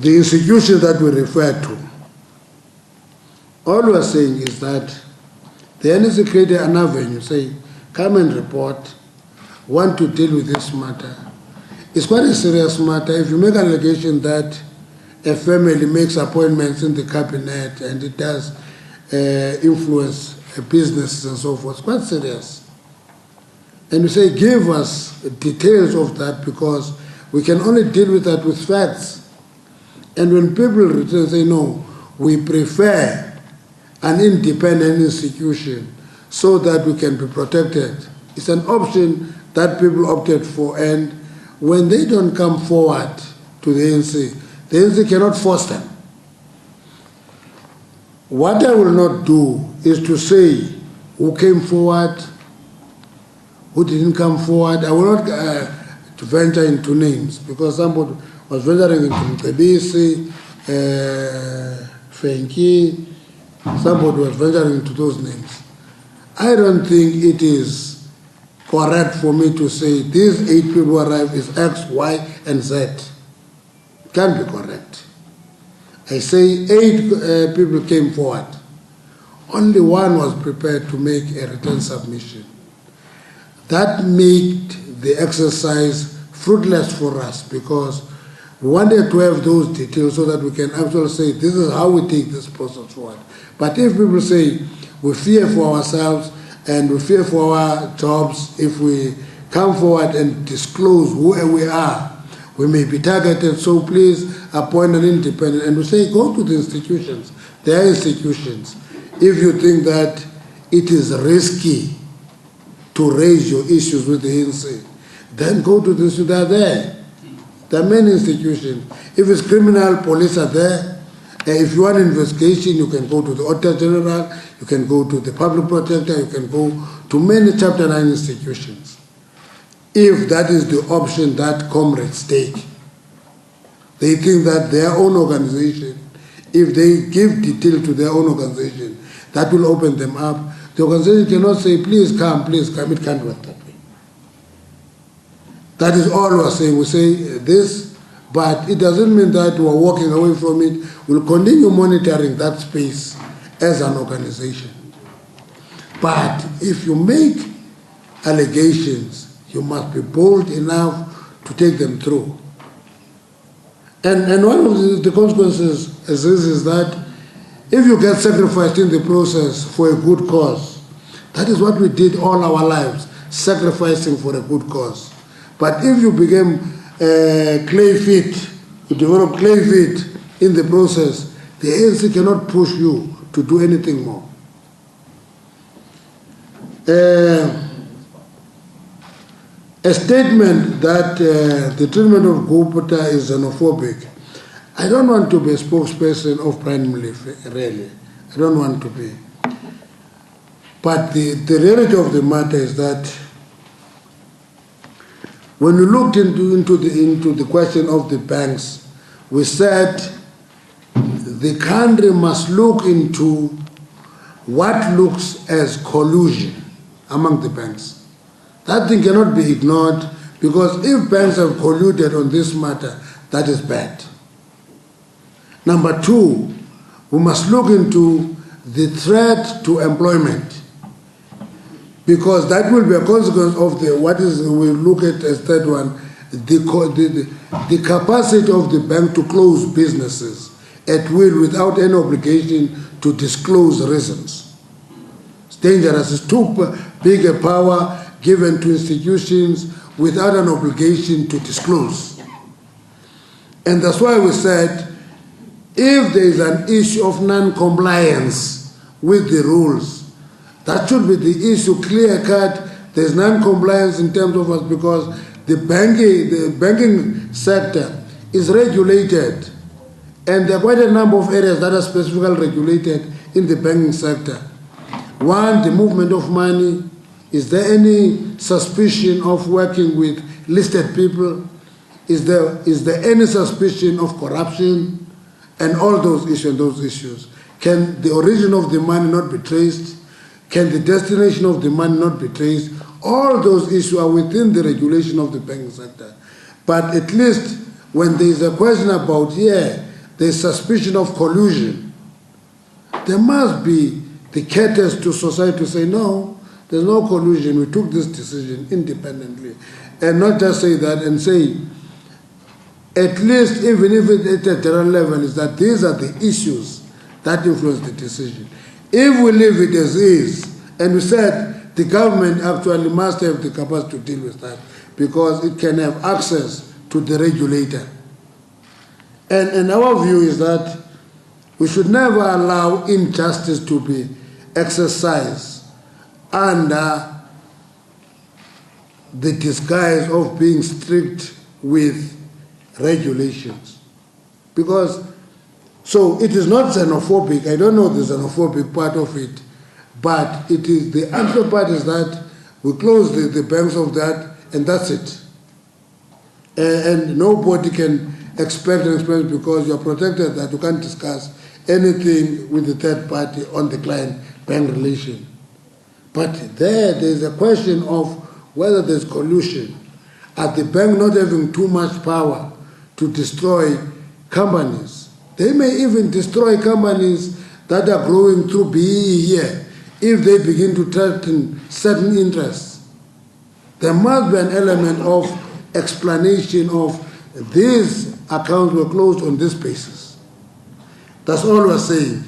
the institution that we refer to, all we're saying is that the NEC created an avenue, say, come and report, want to deal with this matter. It's quite a serious matter. If you make an allegation that a family makes appointments in the cabinet and it does influence businesses and so forth, it's quite serious. And you say, give us details of that, because we can only deal with that with facts. And when people return, say, no, we prefer an independent institution so that we can be protected. It's an option that people opted for, and when they don't come forward to the ANC cannot force them. What I will not do is to say who came forward, who didn't come forward. I will not to venture into names, because somebody was venturing into Mcebisi, Fenki, somebody was venturing into those names. I don't think it is correct for me to say these 8 people who arrived is X, Y, and Z. It can't be correct. I say 8 people came forward. Only 1 was prepared to make a written submission. That made the exercise fruitless for us, because we wanted to have those details so that we can actually say this is how we take this process forward. But if people say we fear for ourselves and we fear for our jobs, if we come forward and disclose who we are, we may be targeted, so please appoint an independent. And we say go to the institutions. There are institutions. If you think that it is risky to raise your issues with the ANC, then go to the institutions. They are there. There are many institutions. If it's criminal, police are there. If you want investigation, you can go to the Auditor General, you can go to the Public Protector, you can go to many Chapter 9 institutions. If that is the option that comrades take, they think that their own organization, if they give detail to their own organization, that will open them up. The organization cannot say, please come, please come. It can't work that way. That is all we're saying. We say this, but it doesn't mean that we're walking away from it. We'll continue monitoring that space as an organization. But if you make allegations, you must be bold enough to take them through. And one of the consequences is this, is that if you get sacrificed in the process for a good cause, that is what we did all our lives, sacrificing for a good cause. But if you became clay feet, you develop clay feet in the process, the ANC cannot push you to do anything more. A statement that the treatment of Gupta is xenophobic. I don't want to be a spokesperson of Prime Minister, really. I don't want to be. But the reality of the matter is that when we looked into the question of the banks, we said the country must look into what looks as collusion among the banks. That thing cannot be ignored, because if banks have colluded on this matter, that is bad. Number 2, we must look into the threat to employment, because that will be a consequence of we look at as third one, the capacity of the bank to close businesses at will without any obligation to disclose reasons. It's dangerous. It's too big a power given to institutions without an obligation to disclose. And that's why we said, if there is an issue of non-compliance with the rules, that should be the issue, clear-cut. There's non-compliance in terms of us, because the banking sector is regulated, and there are quite a number of areas that are specifically regulated in the banking sector. One, the movement of money. Is there any suspicion of working with listed people? Is there any suspicion of corruption? And all those issues. Can the origin of the money not be traced? Can the destination of the money not be traced? All those issues are within the regulation of the banking sector. But at least when there is a question about, there's suspicion of collusion, there must be the courtesy to society to say, no, there's no collusion, we took this decision independently. And not just say that and say, at least even if it's at a general level, is that these are the issues that influence the decision. If we leave it as is, and we said the government actually must have the capacity to deal with that because it can have access to the regulator. And our view is that we should never allow injustice to be exercised under the disguise of being strict with regulations. Because, so it is not xenophobic, I don't know the xenophobic part of it, but it is, the other part is that we close the banks of that and that's it. And nobody can expect because you're protected that you can't discuss anything with the third party on the client-bank relation. But there's a question of whether there's collusion. Are the bank not having too much power to destroy companies? They may even destroy companies that are growing through BEE here if they begin to threaten certain interests. There must be an element of explanation of these accounts were closed on this basis. That's all we're saying.